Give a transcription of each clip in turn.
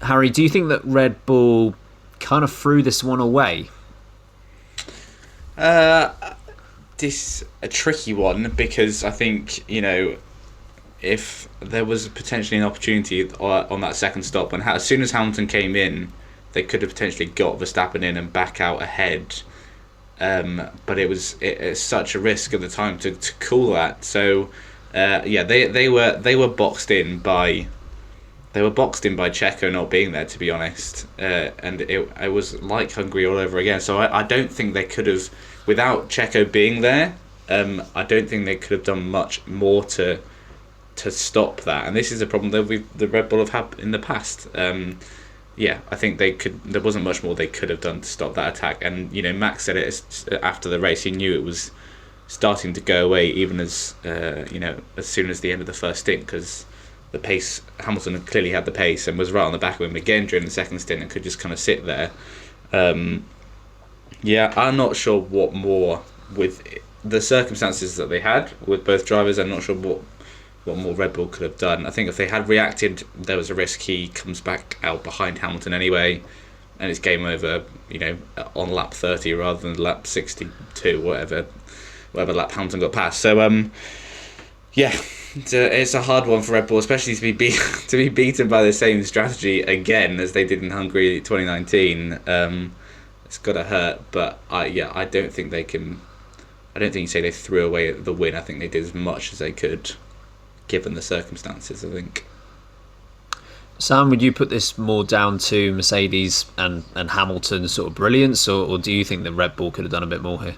Harry, do you think that Red Bull kind of threw this one away? This a tricky one because I think if there was potentially an opportunity on that second stop, and as soon as Hamilton came in, they could have potentially got Verstappen in and back out ahead. But it's such a risk at the time to call that. So they were boxed in by Checo not being there, to be honest, and it was like Hungary all over again. So I don't think they could have, without Checo being there. I don't think they could have done much more to stop that. And this is a problem that the Red Bull have had in the past. I think they could. There wasn't much more they could have done to stop that attack. And Max said it after the race. He knew it was starting to go away, even as soon as the end of the first stint, because the pace, Hamilton clearly had the pace and was right on the back of him again during the second stint and could just kind of sit there. I'm not sure what more, with the circumstances that they had with both drivers. I'm not sure what more Red Bull could have done. I think if they had reacted, there was a risk he comes back out behind Hamilton anyway, and it's game over, on lap 30 rather than lap 62, whatever lap Hamilton got past. So it's a hard one for Red Bull, especially to be beaten by the same strategy again as they did in Hungary 2019. It's got to hurt, but I don't think they can. I don't think you say they threw away the win. I think they did as much as they could, given the circumstances, I think. Sam, would you put this more down to Mercedes and Hamilton's sort of brilliance, or do you think that Red Bull could have done a bit more here?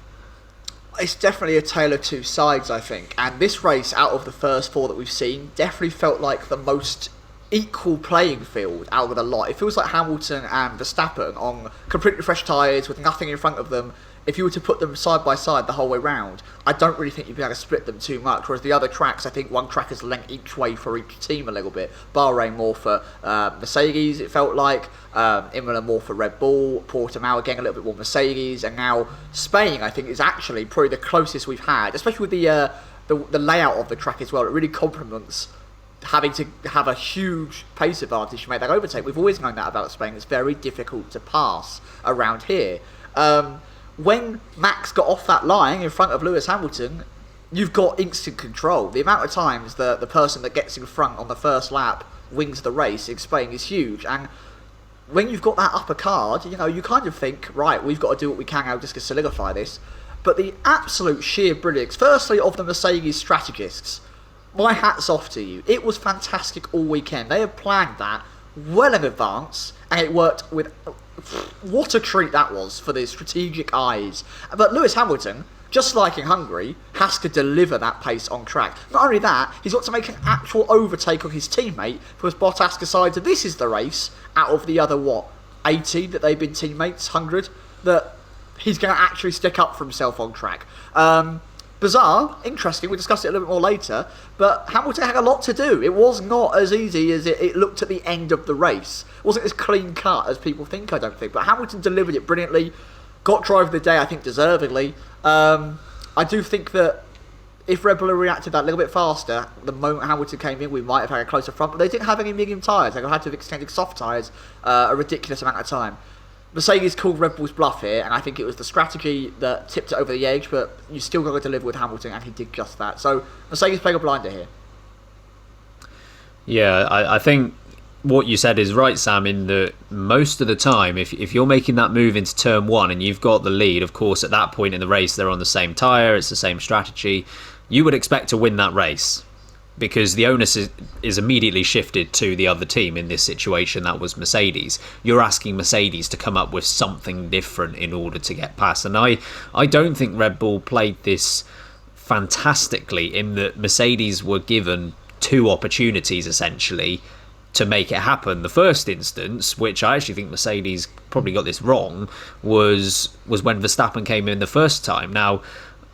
It's definitely a tale of two sides, I think. And this race, out of the first four that we've seen, definitely felt like the most equal playing field out of the lot. It feels like Hamilton and Verstappen on completely fresh tyres with nothing in front of them. If you were to put them side by side the whole way round, I don't really think you'd be able to split them too much. Whereas the other tracks, I think one track is length each way for each team a little bit. Bahrain more for Mercedes, it felt like. Imola more for Red Bull. Portimao again a little bit more Mercedes. And now Spain, I think, is actually probably the closest we've had, especially with the layout of the track as well. It really complements having to have a huge pace advantage to make that overtake. We've always known that about Spain. It's very difficult to pass around here. When Max got off that line in front of Lewis Hamilton, you've got instant control. The amount of times the person that gets in front on the first lap wins the race in Spain is huge. And when you've got that upper card, you kind of think, right, we've got to do what we can now just to solidify this. But the absolute sheer brilliance, firstly, of the Mercedes strategists, my hat's off to you. It was fantastic all weekend. They had planned that well in advance, and it worked with... What a treat that was for the strategic eyes. But Lewis Hamilton, just like in Hungary, has to deliver that pace on track. Not only that, he's got to make an actual overtake on his teammate, because Bottas decides that this is the race, out of the other, 80 that they've been teammates, 100, that he's going to actually stick up for himself on track. Bizarre, interesting, we'll discuss it a little bit more later, but Hamilton had a lot to do. It was not as easy as it looked at the end of the race. It wasn't as clean cut as people think, I don't think, but Hamilton delivered it brilliantly, got driver of the day, I think, deservedly. I do think that if Red Bull had reacted that a little bit faster, the moment Hamilton came in, we might have had a closer front, but they didn't have any medium tyres. They had to have extended soft tyres a ridiculous amount of time. Mercedes called Red Bull's bluff here, and I think it was the strategy that tipped it over the edge, but you still got to deliver with Hamilton, and he did just that. So Mercedes playing a blinder here. Yeah, I think what you said is right, Sam, in that most of the time, if you're making that move into turn one and you've got the lead, of course, at that point in the race, they're on the same tyre, it's the same strategy, you would expect to win that race, because the onus is immediately shifted to the other team. In this situation, that was Mercedes. You're asking Mercedes to come up with something different in order to get past. And I don't think Red Bull played this fantastically, in that Mercedes were given two opportunities, essentially, to make it happen. The first instance, which I actually think Mercedes probably got this wrong, was when Verstappen came in the first time. Now,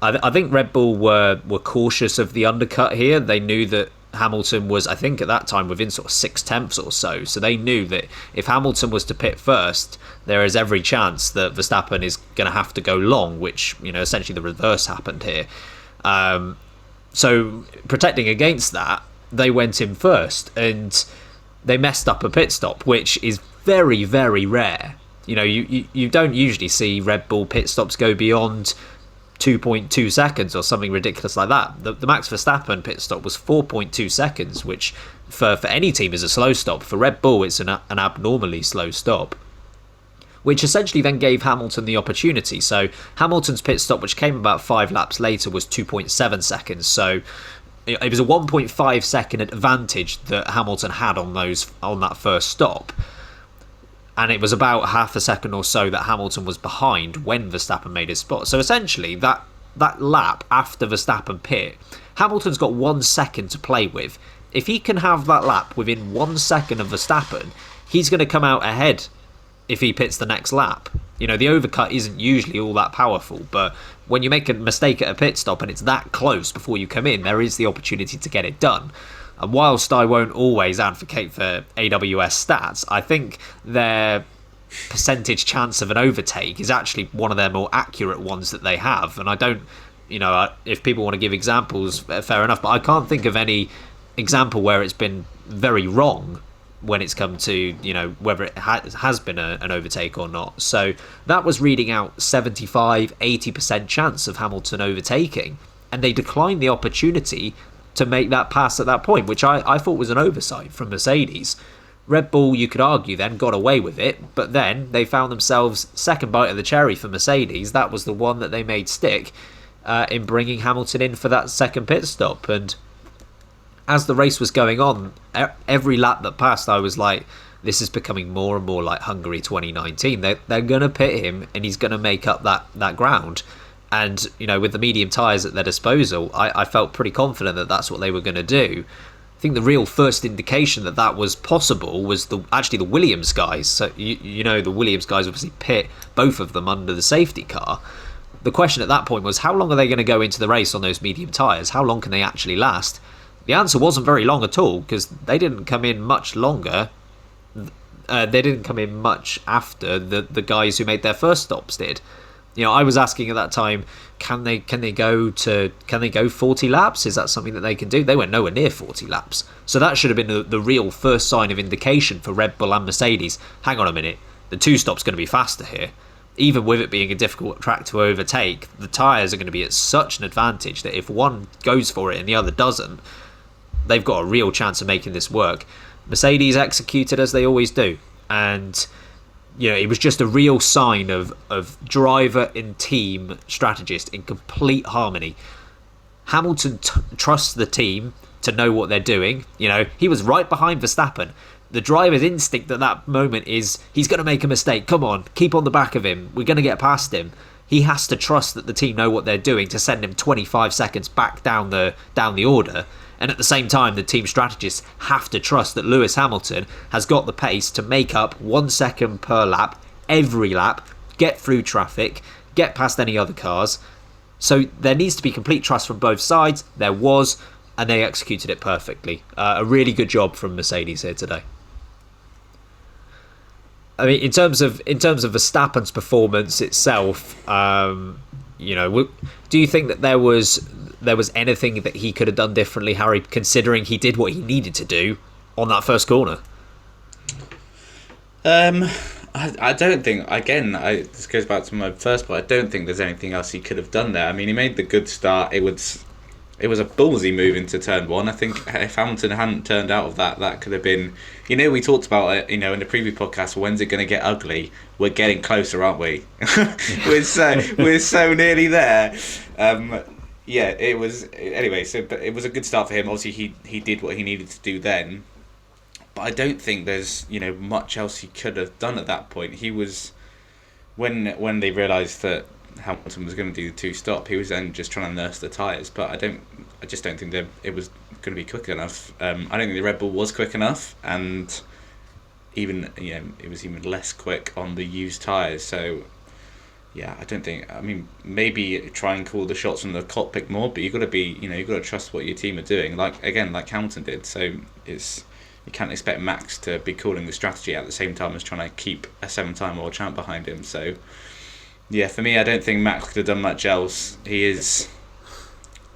I think Red Bull were cautious of the undercut here. They knew that Hamilton was, I think at that time, within sort of 6/10 or so. So they knew that if Hamilton was to pit first, there is every chance that Verstappen is going to have to go long, which, essentially the reverse happened here. So protecting against that, they went in first. And they messed up a pit stop, which is very, very rare. You don't usually see Red Bull pit stops go beyond 2.2 seconds or something ridiculous like that. The Max Verstappen pit stop was 4.2 seconds, which for any team is a slow stop. For Red Bull, it's an abnormally slow stop, which essentially then gave Hamilton the opportunity. So Hamilton's pit stop, which came about 5 laps later, was 2.7 seconds. So it was a 1.5 second advantage that Hamilton had on that first stop. And it was about half a second or so that Hamilton was behind when Verstappen made his spot. So essentially, that lap after Verstappen pit, Hamilton's got 1 second to play with. If he can have that lap within 1 second of Verstappen, he's going to come out ahead if he pits the next lap. The overcut isn't usually all that powerful, but when you make a mistake at a pit stop and it's that close before you come in, there is the opportunity to get it done. And whilst I won't always advocate for AWS stats, I think their percentage chance of an overtake is actually one of their more accurate ones that they have. And I don't, if people want to give examples, fair enough, but I can't think of any example where it's been very wrong when it's come to, whether it has been an overtake or not. So that was reading out 75-80% chance of Hamilton overtaking. And they declined the opportunity to make that pass at that point, which I thought was an oversight from Mercedes. Red Bull, you could argue, then got away with it, but then they found themselves second bite of the cherry for Mercedes. That was the one that they made stick in bringing Hamilton in for that second pit stop. And as the race was going on, every lap that passed, I was like, this is becoming more and more like Hungary 2019. They're going to pit him, and he's going to make up that ground. And, with the medium tyres at their disposal, I felt pretty confident that that's what they were going to do. I think the real first indication that was possible was the Williams guys. So, the Williams guys obviously pit both of them under the safety car. The question at that point was, how long are they going to go into the race on those medium tyres? How long can they actually last? The answer wasn't very long at all, because they didn't come in much longer. They didn't come in much after the guys who made their first stops did. I was asking at that time, can they go 40 laps? Is that something that they can do? They went nowhere near 40 laps. So that should have been the real first sign of indication for Red Bull and Mercedes. Hang on a minute, the 2 stop's going to be faster here. Even with it being a difficult track to overtake, the tyres are going to be at such an advantage that if one goes for it and the other doesn't, they've got a real chance of making this work. Mercedes executed as they always do, and it was just a real sign of driver and team strategist in complete harmony. Hamilton trusts the team to know what they're doing. He was right behind Verstappen. The driver's instinct at that moment is he's going to make a mistake. Come on, keep on the back of him. We're going to get past him. He has to trust that the team know what they're doing to send him 25 seconds back down the order. And at the same time, the team strategists have to trust that Lewis Hamilton has got the pace to make up 1 second per lap, every lap, get through traffic, get past any other cars. So there needs to be complete trust from both sides. There was, and they executed it perfectly. A really good job from Mercedes here today. I mean, in terms of Verstappen's performance itself, do you think that there was anything that he could have done differently, Harry, considering he did what he needed to do on that first corner? I don't think, again, this goes back to my first point, I don't think there's anything else he could have done there. I mean, he made the good start. It was a ballsy move into turn 1. I think if Hamilton hadn't turned out of that could have been, we talked about it, in the previous podcast, when's it going to get ugly? We're getting closer, aren't we? we're so nearly there. Yeah, it was, anyway, but it was a good start for him. Obviously, he did what he needed to do then. But I don't think there's, much else he could have done at that point. He was, when they realised that Hamilton was going to do the 2 stop, he was then just trying to nurse the tyres. But I just don't think that it was going to be quick enough. I don't think the Red Bull was quick enough, and even, it was even less quick on the used tyres. So, yeah, I don't think. I mean, maybe try and call the shots from the cockpit more, but you've got to be, you've got to trust what your team are doing. Like Hamilton did. So you can't expect Max to be calling the strategy at the same time as trying to keep a 7-time world champ behind him. So, yeah, for me, I don't think Max could have done much else. He is,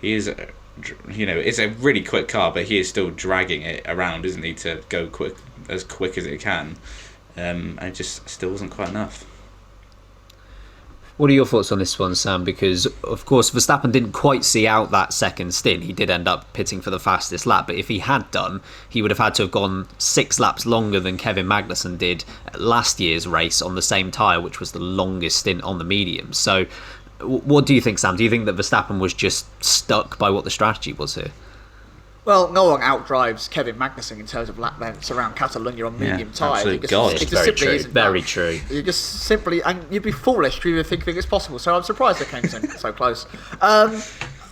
it's a really quick car, but he is still dragging it around, isn't he, to go quick, as quick as it can, and it just still wasn't quite enough. What are your thoughts on this one, Sam? Because, of course, Verstappen didn't quite see out that second stint. He did end up pitting for the fastest lap, but if he had done, he would have had to have gone 6 laps longer than Kevin Magnussen did at last year's race on the same tyre, which was the longest stint on the mediums. So, what do you think, Sam? Do you think that Verstappen was just stuck by what the strategy was here? Well, no one outdrives Kevin Magnussen in terms of lap lengths around Catalonia on medium tyres. Absolute God. It just Very simply true. isn't Very done. true. You just simply, and you'd be foolish to even think it's possible. So I'm surprised they came so close.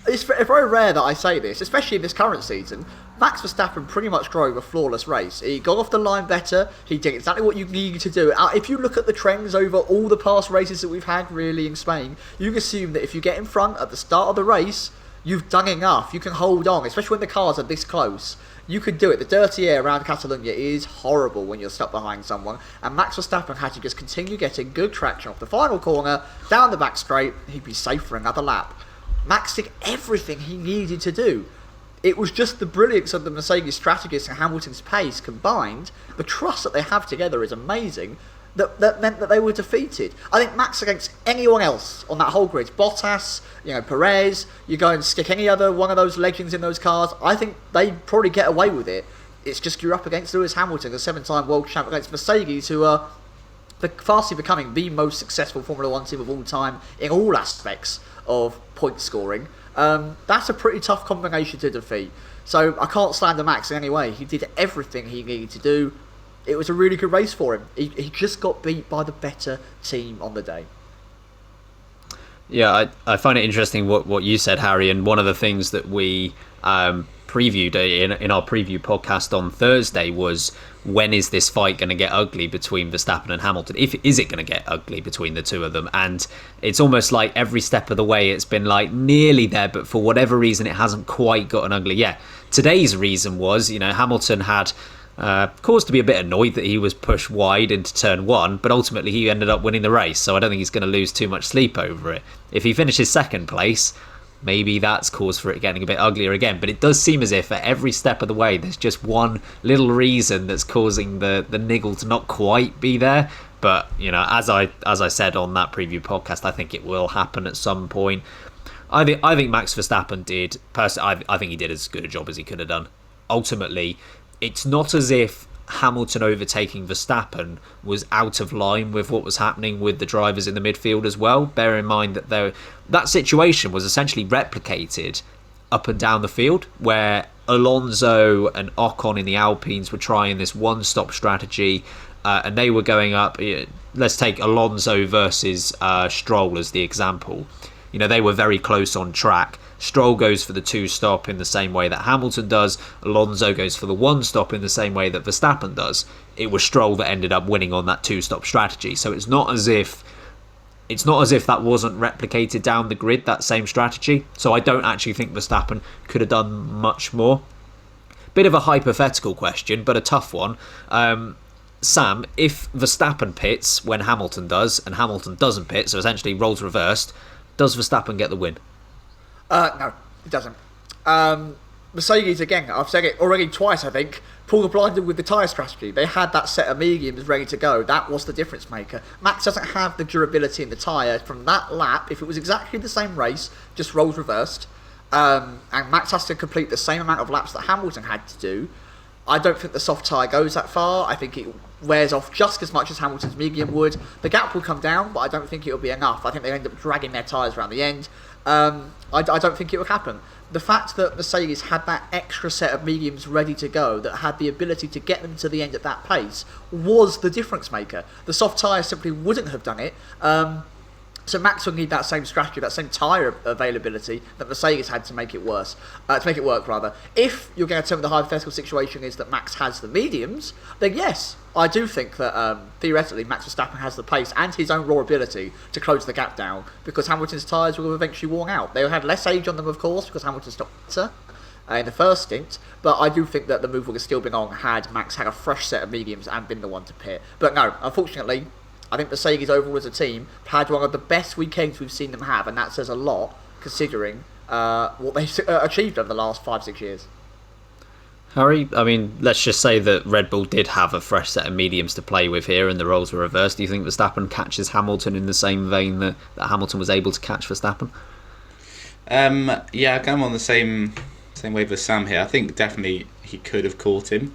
It's very rare that I say this, especially in this current season. Max Verstappen pretty much drove a flawless race. He got off the line better. He did exactly what you needed to do. If you look at the trends over all the past races that we've had, really, in Spain, you can assume that if you get in front at the start of the race, you've done enough. You can hold on, especially when the cars are this close. You could do it. The dirty air around Catalonia is horrible when you're stuck behind someone. And Max Verstappen had to just continue getting good traction off the final corner, down the back straight. He'd be safe for another lap. Max did everything he needed to do. It was just the brilliance of the Mercedes strategists and Hamilton's pace combined. The trust that they have together is amazing. That meant that they were defeated. I think Max against anyone else on that whole grid, Bottas, Perez, you go and stick any other one of those legends in those cars, I think they'd probably get away with it. It's just you're up against Lewis Hamilton, the 7-time world champion, against Mercedes, who are fastly becoming the most successful Formula 1 team of all time in all aspects of point scoring. That's a pretty tough combination to defeat. So I can't slander Max in any way. He did everything he needed to do. It was a really good race for him. He just got beat by the better team on the day. Yeah, I find it interesting what you said, Harry, and one of the things that we previewed in our preview podcast on Thursday was, when is this fight going to get ugly between Verstappen and Hamilton? Is it going to get ugly between the two of them? And it's almost like every step of the way it's been like nearly there, but for whatever reason it hasn't quite gotten ugly yet. Today's reason was, Hamilton had cause to be a bit annoyed that he was pushed wide into turn 1, but ultimately he ended up winning the race, so I don't think he's going to lose too much sleep over it. If he finishes second place, maybe that's cause for it getting a bit uglier again, but it does seem as if at every step of the way there's just one little reason that's causing the niggle to not quite be there. But as I said on that preview podcast, I think it will happen at some point. I think Max Verstappen did personally, I think he did as good a job as he could have done. Ultimately, it's not as if Hamilton overtaking Verstappen was out of line with what was happening with the drivers in the midfield as well. Bear in mind that that situation was essentially replicated up and down the field, where Alonso and Ocon in the Alpines were trying this one-stop strategy, and they were going up. Let's take Alonso versus Stroll as the example. They were very close on track. Stroll goes for the 2-stop in the same way that Hamilton does. Alonso goes for the 1-stop in the same way that Verstappen does. It was Stroll that ended up winning on that 2-stop strategy. So it's not as if that wasn't replicated down the grid, that same strategy. So I don't actually think Verstappen could have done much more. Bit of a hypothetical question, but a tough one. Sam, if Verstappen pits when Hamilton does, and Hamilton doesn't pit, so essentially roles reversed, does Verstappen get the win? No, it doesn't. Mercedes, again, I've said it already twice, I think, pulled the blinder with the tyre strategy. They had that set of mediums ready to go. That was the difference maker. Max doesn't have the durability in the tyre from that lap. If it was exactly the same race, just roles reversed, and Max has to complete the same amount of laps that Hamilton had to do, I don't think the soft tyre goes that far. I think it wears off just as much as Hamilton's medium would. The gap will come down, but I don't think it'll be enough. I think they end up dragging their tyres around the end. I don't think it will happen. The fact that Mercedes had that extra set of mediums ready to go, that had the ability to get them to the end at that pace, was the difference maker. The soft tyre simply wouldn't have done it. So Max would need that same strategy, that same tyre availability that Mercedes had to make it work. If you're going to tell me the hypothetical situation is that Max has the mediums, then yes, I do think that theoretically Max Verstappen has the pace and his own raw ability to close the gap down, because Hamilton's tyres will have eventually worn out. They had less age on them, of course, because Hamilton stopped better in the first stint, but I do think that the move would have still been on had Max had a fresh set of mediums and been the one to pit. But no, unfortunately, I think Mercedes overall as a team had one of the best weekends we've seen them have, and that says a lot considering what they've achieved over the last 5-6 years. Harry, I mean, let's just say that Red Bull did have a fresh set of mediums to play with here and the roles were reversed. Do you think Verstappen catches Hamilton in the same vein that Hamilton was able to catch Verstappen? Yeah, I'm on the same wave as Sam here. I think definitely he could have caught him.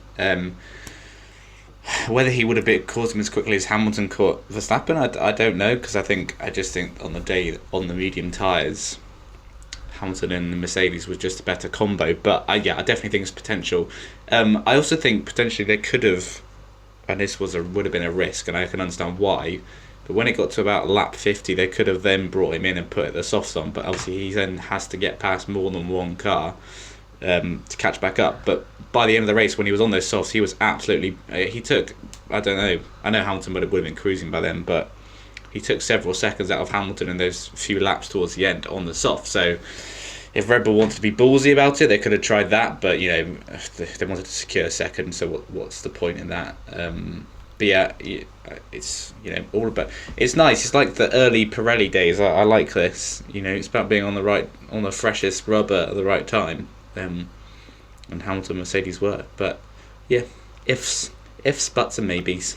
Whether he would have caught him as quickly as Hamilton caught Verstappen, I don't know, because I just think on the day on the medium tyres, Hamilton and the Mercedes was just a better combo. But I definitely think it's potential. I also think potentially they could have, and this would have been a risk, and I can understand why. But when it got to about lap 50, they could have then brought him in and put the softs on. But obviously he then has to get past more than one car to catch back up. But by the end of the race, when he was on those softs, he was absolutely... he took... I don't know. I know Hamilton would have been cruising by then, but he took several seconds out of Hamilton in those few laps towards the end on the soft. So if Red Bull wanted to be ballsy about it, they could have tried that. But, if they wanted to secure a second, so what's the point in that? But yeah, it's all about. It's nice. It's like the early Pirelli days. I like this. It's about being on the freshest rubber at the right time. And Hamilton, Mercedes were. But yeah, ifs, buts, and maybes.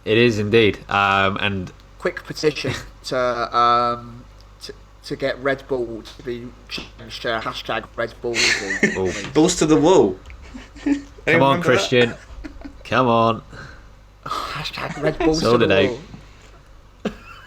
It is indeed. And quick petition to get Red Bull to be changed to hashtag Red Bull. Balls to the wall. Come on, Christian. Come on. Hashtag Red Bull. So did I.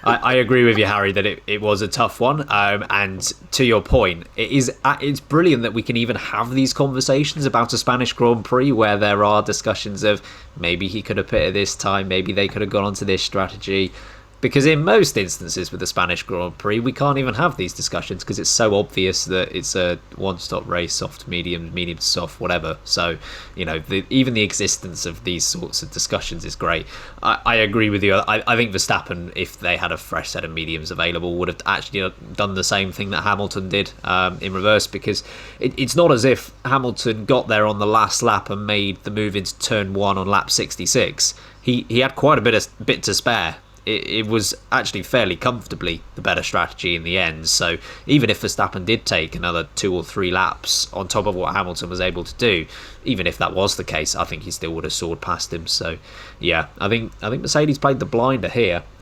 I agree with you, Harry, that it was a tough one. And to your point, it's brilliant that we can even have these conversations about a Spanish Grand Prix where there are discussions of maybe he could have pitted this time, maybe they could have gone onto this strategy. Because in most instances with the Spanish Grand Prix, we can't even have these discussions because it's so obvious that it's a one-stop race, soft, medium to soft, whatever. So, even the existence of these sorts of discussions is great. I agree with you. I think Verstappen, if they had a fresh set of mediums available, would have actually done the same thing that Hamilton did in reverse, because it's not as if Hamilton got there on the last lap and made the move into turn 1 on lap 66. He had quite a bit to spare. It was actually fairly comfortably the better strategy in the end. So even if Verstappen did take another 2 or 3 laps on top of what Hamilton was able to do, even if that was the case, I think he still would have soared past him. So yeah, I think Mercedes played the blinder here.